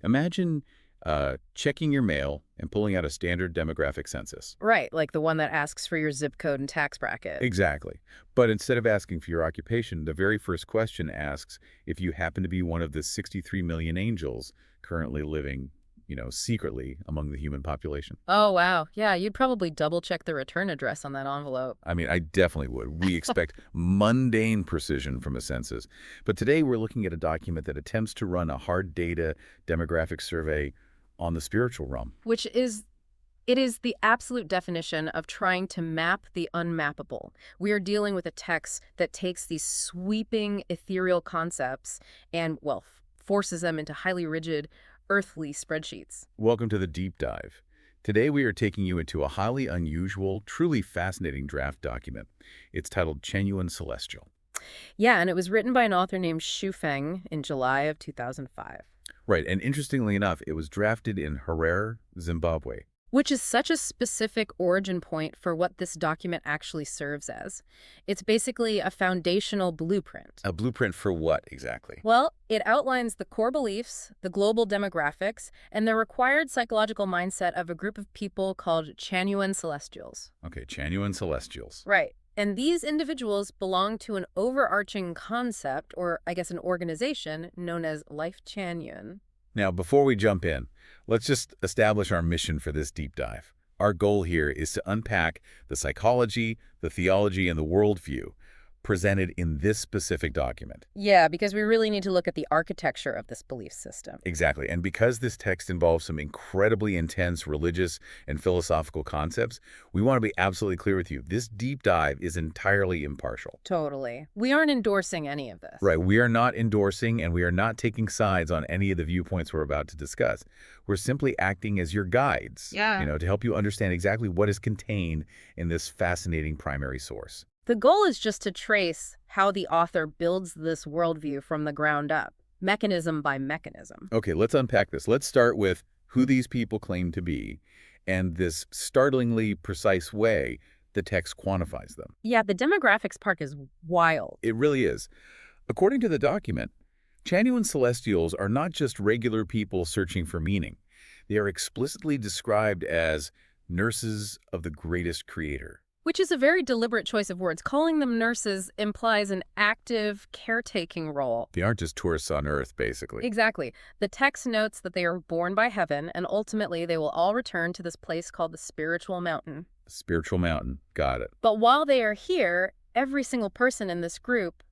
Imagine checking your mail and pulling out a standard demographic census. Right, like the one that asks for your zip code and tax bracket. Exactly. But instead of asking for your occupation, the very first question asks if you happen to be one of the 63 million angels currently living, secretly among the human population. Oh, wow. Yeah, you'd probably double-check the return address on that envelope. I mean, I definitely would. We expect mundane precision from a census. But today we're looking at a document that attempts to run a hard data demographic survey on the spiritual realm. It is the absolute definition of trying to map the unmappable. We are dealing with a text that takes these sweeping, ethereal concepts and, well, forces them into highly rigid, earthly spreadsheets. Welcome to the deep dive. Today we are taking you into a highly unusual, truly fascinating draft document. It's titled Censusan Celestial. Yeah, and it was written by an author named Xu Feng in July of 2005. Right, and interestingly enough, it was drafted in Harare, Zimbabwe. Which is such a specific origin point for what this document actually serves as. It's basically a foundational blueprint. A blueprint for what, exactly? Well, it outlines the core beliefs, the global demographics, and the required psychological mindset of a group of people called Censusan Celestials. Okay, Censusan Celestials. Right. And these individuals belong to an overarching concept, or I guess an organization, known as Lifechanyuan. Now, before we jump in, let's just establish our mission for this deep dive. Our goal here is to unpack the psychology, the theology, and the worldview presented in this specific document. Yeah, because we really need to look at the architecture of this belief system. Exactly. And because this text involves some incredibly intense religious and philosophical concepts, we want to be absolutely clear with you. This deep dive is entirely impartial. Totally. We aren't endorsing any of this. Right. We are not endorsing and we are not taking sides on any of the viewpoints we're about to discuss. We're simply acting as your guides, to help you understand exactly what is contained in this fascinating primary source. The goal is just to trace how the author builds this worldview from the ground up, mechanism by mechanism. Okay, let's unpack this. Let's start with who these people claim to be and this startlingly precise way the text quantifies them. Yeah, the demographics part is wild. It really is. According to the document, Censusan Celestials are not just regular people searching for meaning. They are explicitly described as nurses of the greatest creator. Which is a very deliberate choice of words. Calling them nurses implies an active, caretaking role. They aren't just tourists on Earth, basically. Exactly. The text notes that they are born by heaven, and ultimately they will all return to this place called the spiritual mountain. The spiritual mountain. Got it. But while they are here, every single person in this group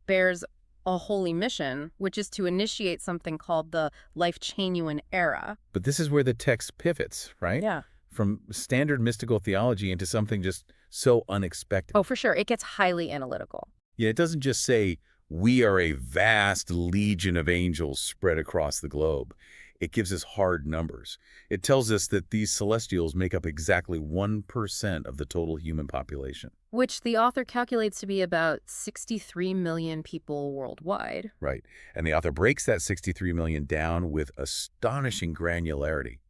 bears a holy mission, which is to initiate something called the Lifechanyuan era. But this is where the text pivots, right? Yeah. From standard mystical theology into something just so unexpected. Oh, for sure. It gets highly analytical. Yeah, it doesn't just say, we are a vast legion of angels spread across the globe. It gives us hard numbers. It tells us that these celestials make up exactly 1% of the total human population. Which the author calculates to be about 63 million people worldwide. Right. And the author breaks that 63 million down with astonishing granularity.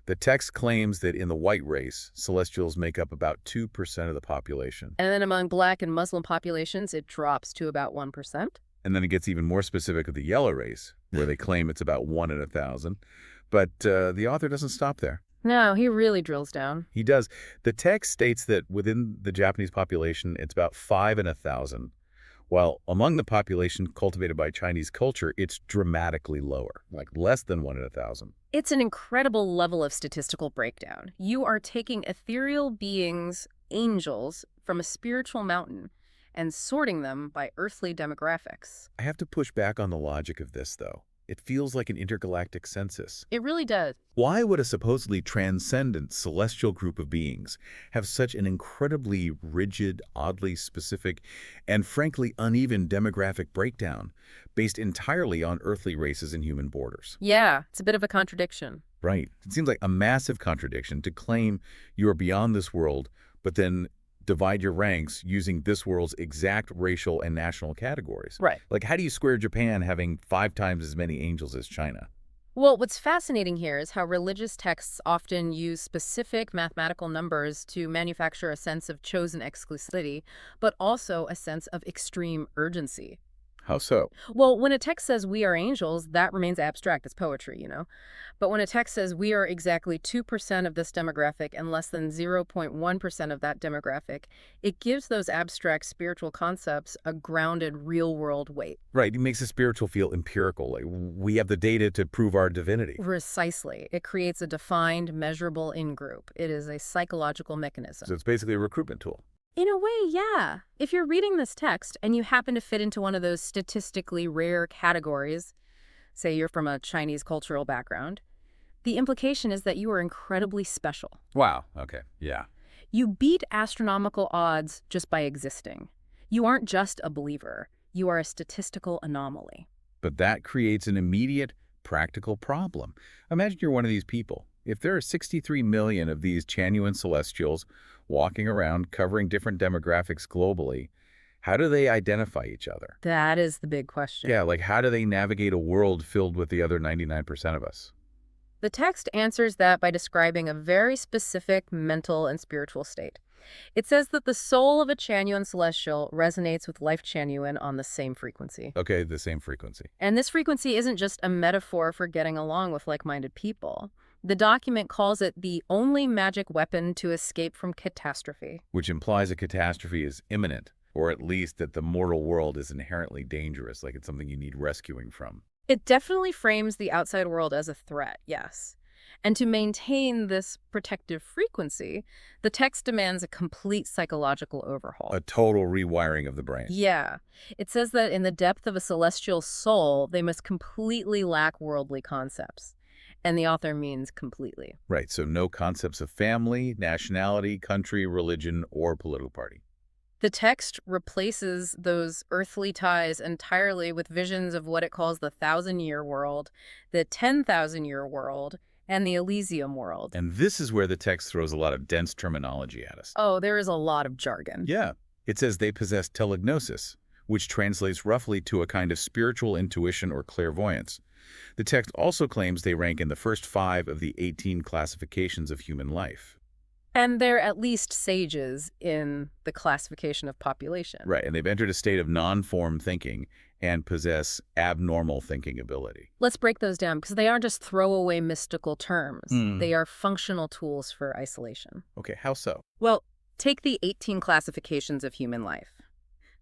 The text claims that in the white race, celestials make up about 2% of the population. And then among Black and Muslim populations, it drops to about 1%. And then it gets even more specific with the yellow race, where they claim it's about 1 in 1,000. But the author doesn't stop there. No, he really drills down. He does. The text states that within the Japanese population, it's about 5 in 1,000, while among the population cultivated by Chinese culture, it's dramatically lower, like less than 1 in 1,000. It's an incredible level of statistical breakdown. You are taking ethereal beings, angels, from a spiritual mountain and sorting them by earthly demographics. I have to push back on the logic of this, though. It feels like an intergalactic census. It really does. Why would a supposedly transcendent celestial group of beings have such an incredibly rigid, oddly specific, and frankly uneven demographic breakdown based entirely on earthly races and human borders? Yeah, it's a bit of a contradiction. Right. It seems like a massive contradiction to claim you are beyond this world, but then divide your ranks using this world's exact racial and national categories. Right. Like, how do you square Japan having 5 times as many angels as China? Well, what's fascinating here is how religious texts often use specific mathematical numbers to manufacture a sense of chosen exclusivity, but also a sense of extreme urgency. How so? Well, when a text says we are angels, that remains abstract. It's poetry, you know? But when a text says we are exactly 2% of this demographic and less than 0.1% of that demographic, it gives those abstract spiritual concepts a grounded, real-world weight. Right, it makes the spiritual feel empirical. Like we have the data to prove our divinity. Precisely. It creates a defined, measurable in-group. It is a psychological mechanism. So it's basically a recruitment tool. In a way, yeah. If you're reading this text and you happen to fit into one of those statistically rare categories, say you're from a Chinese cultural background, the implication is that you are incredibly special. Wow, okay, yeah. You beat astronomical odds just by existing. You aren't just a believer. You are a statistical anomaly. But that creates an immediate, practical problem. Imagine you're one of these people. If there are 63 million of these Chanyuan celestials walking around covering different demographics globally, how do they identify each other? That is the big question. Yeah, like how do they navigate a world filled with the other 99% of us? The text answers that by describing a very specific mental and spiritual state. It says that the soul of a Chanyuan celestial resonates with Lifechanyuan on the same frequency. Okay, the same frequency. And this frequency isn't just a metaphor for getting along with like-minded people. The document calls it the only magic weapon to escape from catastrophe. Which implies a catastrophe is imminent, or at least that the mortal world is inherently dangerous, like it's something you need rescuing from. It definitely frames the outside world as a threat, yes. And to maintain this protective frequency, the text demands a complete psychological overhaul. A total rewiring of the brain. Yeah. It says that in the depth of a celestial soul, they must completely lack worldly concepts. And the author means completely. Right, so no concepts of family, nationality, country, religion, or political party. The text replaces those earthly ties entirely with visions of what it calls the 1,000-year world, the 10,000-year world, and the Elysium world. And this is where the text throws a lot of dense terminology at us. Oh, there is a lot of jargon. Yeah, it says they possess telegnosis, which translates roughly to a kind of spiritual intuition or clairvoyance. The text also claims they rank in the first 5 of the 18 classifications of human life. And they're at least sages in the classification of population. Right, and they've entered a state of non-form thinking and possess abnormal thinking ability. Let's break those down because they aren't just throwaway mystical terms. They are functional tools for isolation. Okay, how so? Well, take the 18 classifications of human life.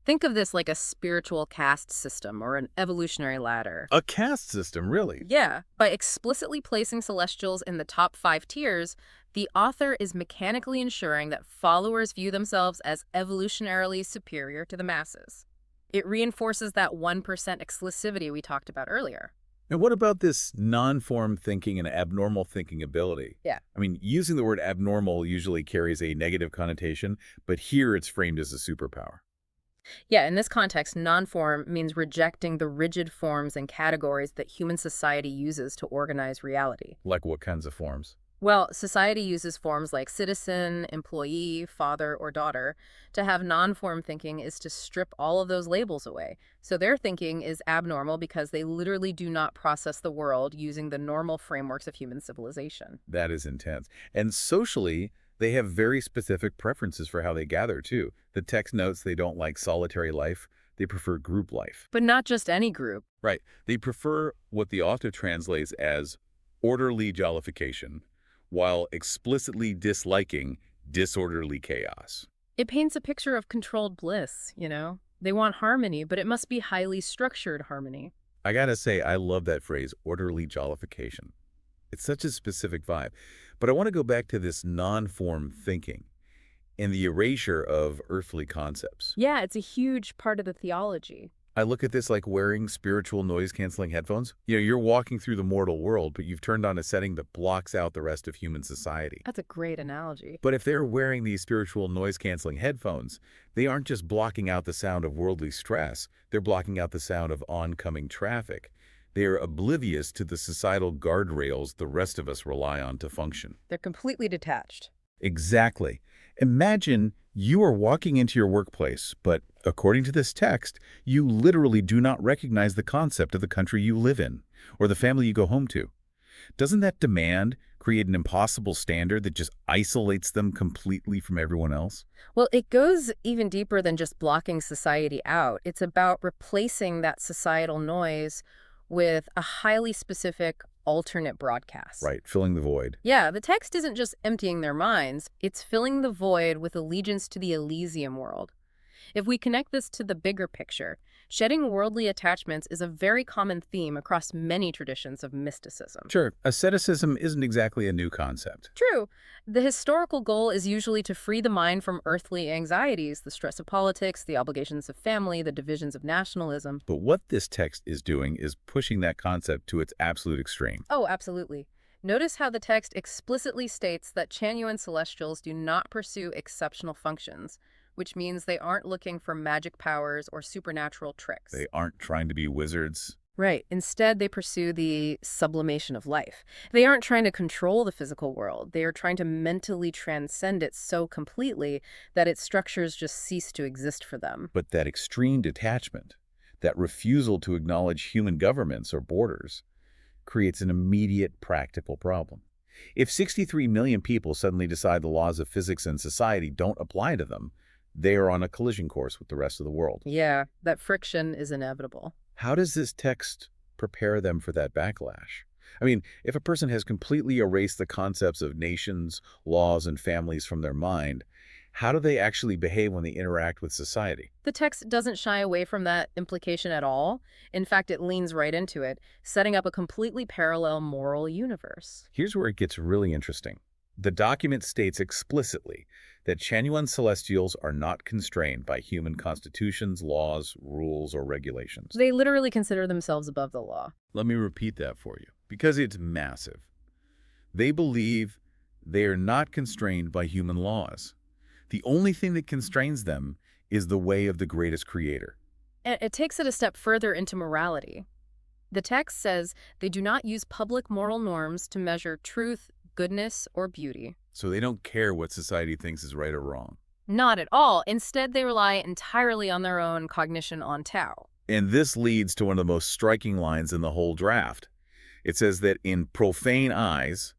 Think of this like a spiritual caste system or an evolutionary ladder. A caste system, really? Yeah. By explicitly placing celestials in the top 5 tiers, the author is mechanically ensuring that followers view themselves as evolutionarily superior to the masses. It reinforces that 1% exclusivity we talked about earlier. And what about this non-form thinking and abnormal thinking ability? Yeah. I mean, using the word abnormal usually carries a negative connotation, but here it's framed as a superpower. Yeah, in this context, non-form means rejecting the rigid forms and categories that human society uses to organize reality. Like what kinds of forms? Well, society uses forms like citizen, employee, father, or daughter. To have non-form thinking is to strip all of those labels away. So their thinking is abnormal because they literally do not process the world using the normal frameworks of human civilization. That is intense. And socially, they have very specific preferences for how they gather, too. The text notes they don't like solitary life. They prefer group life. But not just any group. Right. They prefer what the author translates as orderly jollification, while explicitly disliking disorderly chaos. It paints a picture of controlled bliss, you know? They want harmony, but it must be highly structured harmony. I gotta say, I love that phrase, orderly jollification. It's such a specific vibe. But I want to go back to this non-form thinking and the erasure of earthly concepts. Yeah, it's a huge part of the theology. I look at this like wearing spiritual noise-canceling headphones. You know, you're walking through the mortal world, but you've turned on a setting that blocks out the rest of human society. That's a great analogy. But if they're wearing these spiritual noise-canceling headphones, they aren't just blocking out the sound of worldly stress. They're blocking out the sound of oncoming traffic. They are oblivious to the societal guardrails the rest of us rely on to function. They're completely detached. Exactly. Imagine you are walking into your workplace, but according to this text, you literally do not recognize the concept of the country you live in or the family you go home to. Doesn't that demand create an impossible standard that just isolates them completely from everyone else? Well, it goes even deeper than just blocking society out. It's about replacing that societal noise with a highly specific alternate broadcast. Right, filling the void. Yeah, the text isn't just emptying their minds, it's filling the void with allegiance to the Elysium world. If we connect this to the bigger picture, shedding worldly attachments is a very common theme across many traditions of mysticism. Sure, asceticism isn't exactly a new concept. True, the historical goal is usually to free the mind from earthly anxieties, the stress of politics, the obligations of family, the divisions of nationalism. But what this text is doing is pushing that concept to its absolute extreme. Oh, absolutely. Notice how the text explicitly states that Chanyuan celestials do not pursue exceptional functions, which means they aren't looking for magic powers or supernatural tricks. They aren't trying to be wizards. Right. Instead, they pursue the sublimation of life. They aren't trying to control the physical world. They are trying to mentally transcend it so completely that its structures just cease to exist for them. But that extreme detachment, that refusal to acknowledge human governments or borders, creates an immediate practical problem. If 63 million people suddenly decide the laws of physics and society don't apply to them, they are on a collision course with the rest of the world. Yeah, that friction is inevitable. How does this text prepare them for that backlash? I mean, if a person has completely erased the concepts of nations, laws, and families from their mind, how do they actually behave when they interact with society? The text doesn't shy away from that implication at all. In fact, it leans right into it, setting up a completely parallel moral universe. Here's where it gets really interesting. The document states explicitly that Chanyuan celestials are not constrained by human constitutions, laws, rules, or regulations. They literally consider themselves above the law. Let me repeat that for you, because it's massive. They believe they are not constrained by human laws. The only thing that constrains them is the way of the greatest creator. And it takes it a step further into morality. The text says they do not use public moral norms to measure truth, goodness, or beauty. So they don't care what society thinks is right or wrong. Not at all. Instead, they rely entirely on their own cognition on Tao. And this leads to one of the most striking lines in the whole draft. It says that in profane eyes,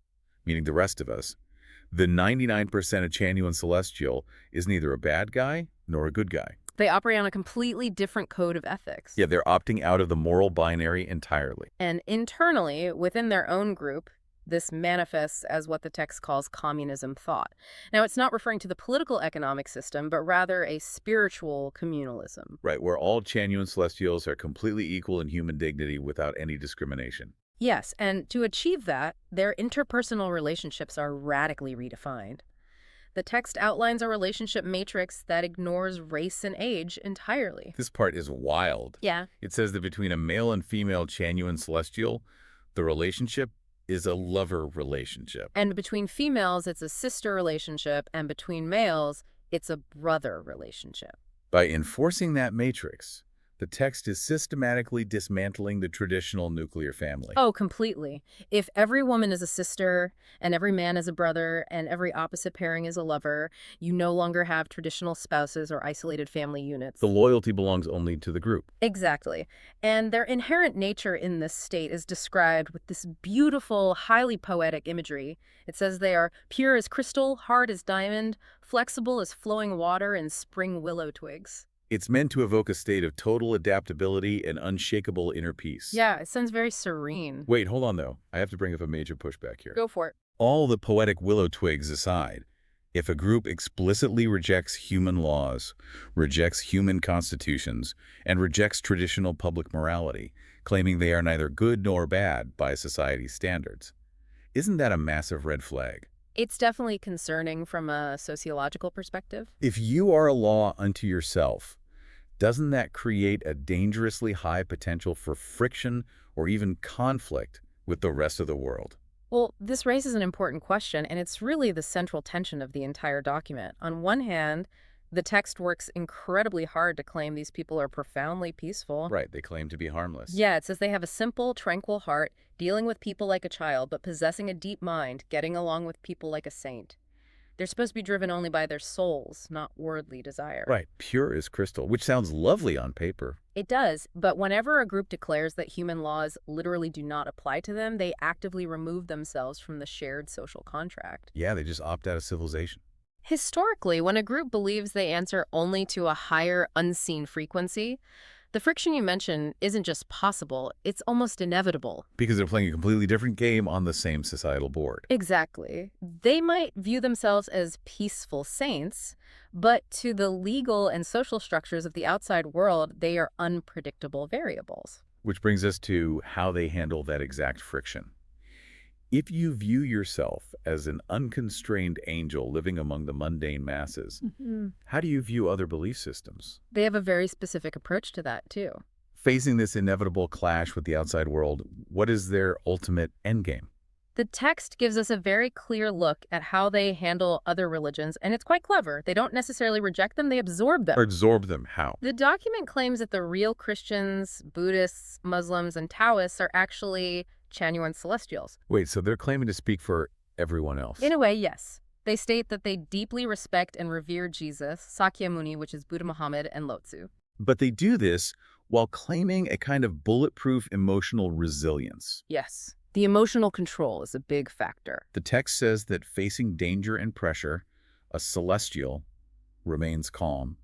meaning the rest of us, the 99% of Chanyuan Celestial is neither a bad guy nor a good guy. They operate on a completely different code of ethics. Yeah, they're opting out of the moral binary entirely. And internally, within their own group, this manifests as what the text calls communism thought. Now, it's not referring to the political economic system, but rather a spiritual communalism. Right, where all Chanyuan Celestials are completely equal in human dignity without any discrimination. Yes, and to achieve that, their interpersonal relationships are radically redefined. The text outlines a relationship matrix that ignores race and age entirely. This part is wild. Yeah. It says that between a male and female Chanyuan Celestial, the relationship is a lover relationship. And between females, it's a sister relationship, and between males, it's a brother relationship. By enforcing that matrix, the text is systematically dismantling the traditional nuclear family. Oh, completely. If every woman is a sister, and every man is a brother, and every opposite pairing is a lover, you no longer have traditional spouses or isolated family units. The loyalty belongs only to the group. Exactly. And their inherent nature in this state is described with this beautiful, highly poetic imagery. It says they are pure as crystal, hard as diamond, flexible as flowing water and spring willow twigs. It's meant to evoke a state of total adaptability and unshakable inner peace. Yeah, it sounds very serene. Wait, hold on though. I have to bring up a major pushback here. Go for it. All the poetic willow twigs aside, if a group explicitly rejects human laws, rejects human constitutions, and rejects traditional public morality, claiming they are neither good nor bad by society's standards, isn't that a massive red flag? It's definitely concerning from a sociological perspective. If you are a law unto yourself, doesn't that create a dangerously high potential for friction or even conflict with the rest of the world? Well, this raises an important question, and it's really the central tension of the entire document. On one hand, the text works incredibly hard to claim these people are profoundly peaceful. Right, they claim to be harmless. Yeah, it says they have a simple, tranquil heart, dealing with people like a child, but possessing a deep mind, getting along with people like a saint. They're supposed to be driven only by their souls, not worldly desire. Right, pure as crystal, which sounds lovely on paper. It does, but whenever a group declares that human laws literally do not apply to them, they actively remove themselves from the shared social contract. Yeah, they just opt out of civilization. Historically, when a group believes they answer only to a higher, unseen frequency, the friction you mention isn't just possible, it's almost inevitable. Because they're playing a completely different game on the same societal board. Exactly. They might view themselves as peaceful saints, but to the legal and social structures of the outside world, they are unpredictable variables. Which brings us to how they handle that exact friction. If you view yourself as an unconstrained angel living among the mundane masses, how do you view other belief systems? They have a very specific approach to that, too. Facing this inevitable clash with the outside world, what is their ultimate endgame? The text gives us a very clear look at how they handle other religions, and it's quite clever. They don't necessarily reject them, they absorb them. Or absorb them, how? The document claims that the real Christians, Buddhists, Muslims, and Taoists are actually Chanyuan celestials. Wait, so they're claiming to speak for everyone else? In a way, yes. They state that they deeply respect and revere Jesus, Sakyamuni, which is Buddha Muhammad, and Lotsu. But they do this while claiming a kind of bulletproof emotional resilience. Yes. The emotional control is a big factor. The text says that facing danger and pressure, a celestial remains calm.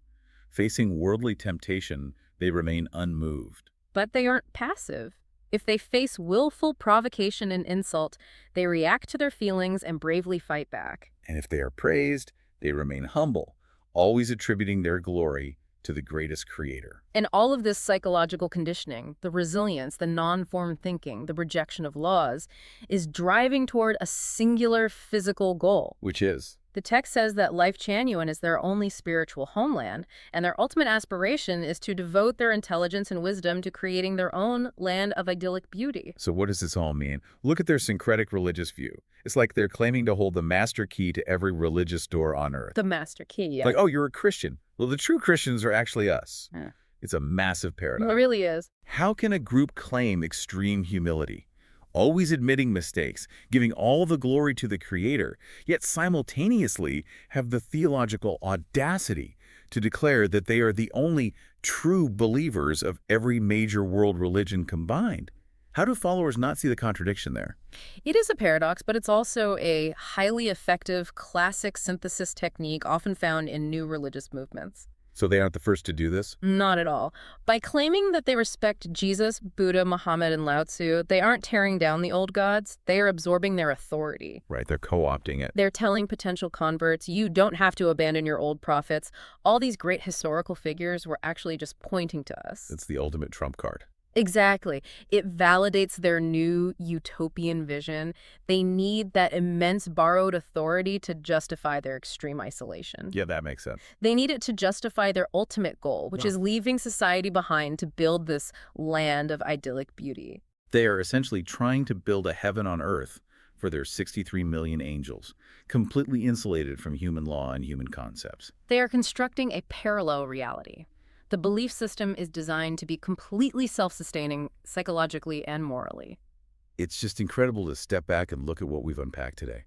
Facing worldly temptation, they remain unmoved. But they aren't passive. If they face willful provocation and insult, they react to their feelings and bravely fight back. And if they are praised, they remain humble, always attributing their glory to the greatest creator. And all of this psychological conditioning, the resilience, the non-formed thinking, the rejection of laws, is driving toward a singular physical goal. Which is? The text says that Lifechanyuan is their only spiritual homeland, and their ultimate aspiration is to devote their intelligence and wisdom to creating their own land of idyllic beauty. So what does this all mean? Look at their syncretic religious view. It's like they're claiming to hold the master key to every religious door on earth. The master key, yeah. Like, oh, you're a Christian. Well, the true Christians are actually us. Yeah. It's a massive paradox. It really is. How can a group claim extreme humility? Always admitting mistakes, giving all the glory to the Creator, yet simultaneously have the theological audacity to declare that they are the only true believers of every major world religion combined. How do followers not see the contradiction there? It is a paradox, but it's also a highly effective classic synthesis technique often found in new religious movements. So they aren't the first to do this? Not at all. By claiming that they respect Jesus, Buddha, Muhammad, and Lao Tzu, they aren't tearing down the old gods. They are absorbing their authority. Right, they're co-opting it. They're telling potential converts, you don't have to abandon your old prophets. All these great historical figures were actually just pointing to us. It's the ultimate trump card. Exactly. It validates their new utopian vision. They need that immense borrowed authority to justify their extreme isolation. Yeah, that makes sense. They need it to justify their ultimate goal, which is leaving society behind to build this land of idyllic beauty. They are essentially trying to build a heaven on earth for their 63 million angels, completely insulated from human law and human concepts. They are constructing a parallel reality. The belief system is designed to be completely self-sustaining psychologically and morally. It's just incredible to step back and look at what we've unpacked today.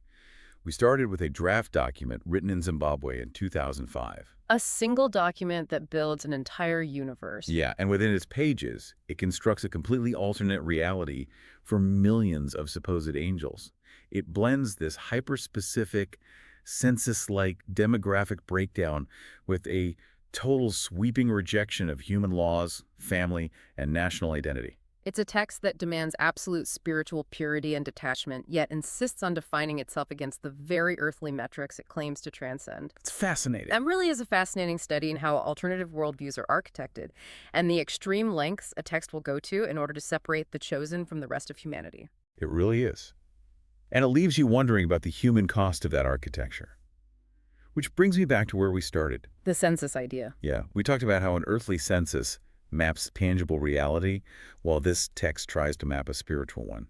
We started with a draft document written in Zimbabwe in 2005. A single document that builds an entire universe. Yeah, and within its pages, it constructs a completely alternate reality for millions of supposed angels. It blends this hyper-specific, census-like demographic breakdown with a total sweeping rejection of human laws, family, and national identity. It's a text that demands absolute spiritual purity and detachment, yet insists on defining itself against the very earthly metrics it claims to transcend. It's fascinating. That really is a fascinating study in how alternative worldviews are architected, and the extreme lengths a text will go to in order to separate the chosen from the rest of humanity. It really is. And it leaves you wondering about the human cost of that architecture. Which brings me back to where we started. The census idea. Yeah, we talked about how an earthly census maps tangible reality, while this text tries to map a spiritual one.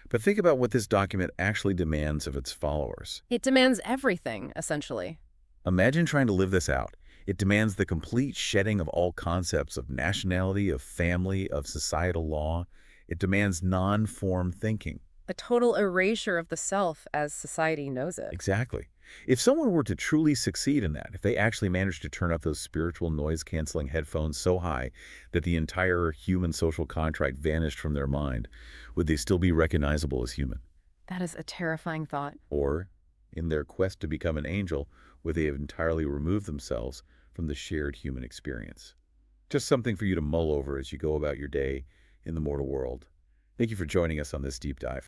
But think about what this document actually demands of its followers. It demands everything, essentially. Imagine trying to live this out. It demands the complete shedding of all concepts of nationality, of family, of societal law. It demands non-form thinking. A total erasure of the self as society knows it. Exactly. If someone were to truly succeed in that, if they actually managed to turn up those spiritual noise-canceling headphones so high that the entire human social contract vanished from their mind, would they still be recognizable as human? That is a terrifying thought. Or, in their quest to become an angel, would they have entirely removed themselves from the shared human experience? Just something for you to mull over as you go about your day in the mortal world. Thank you for joining us on this deep dive.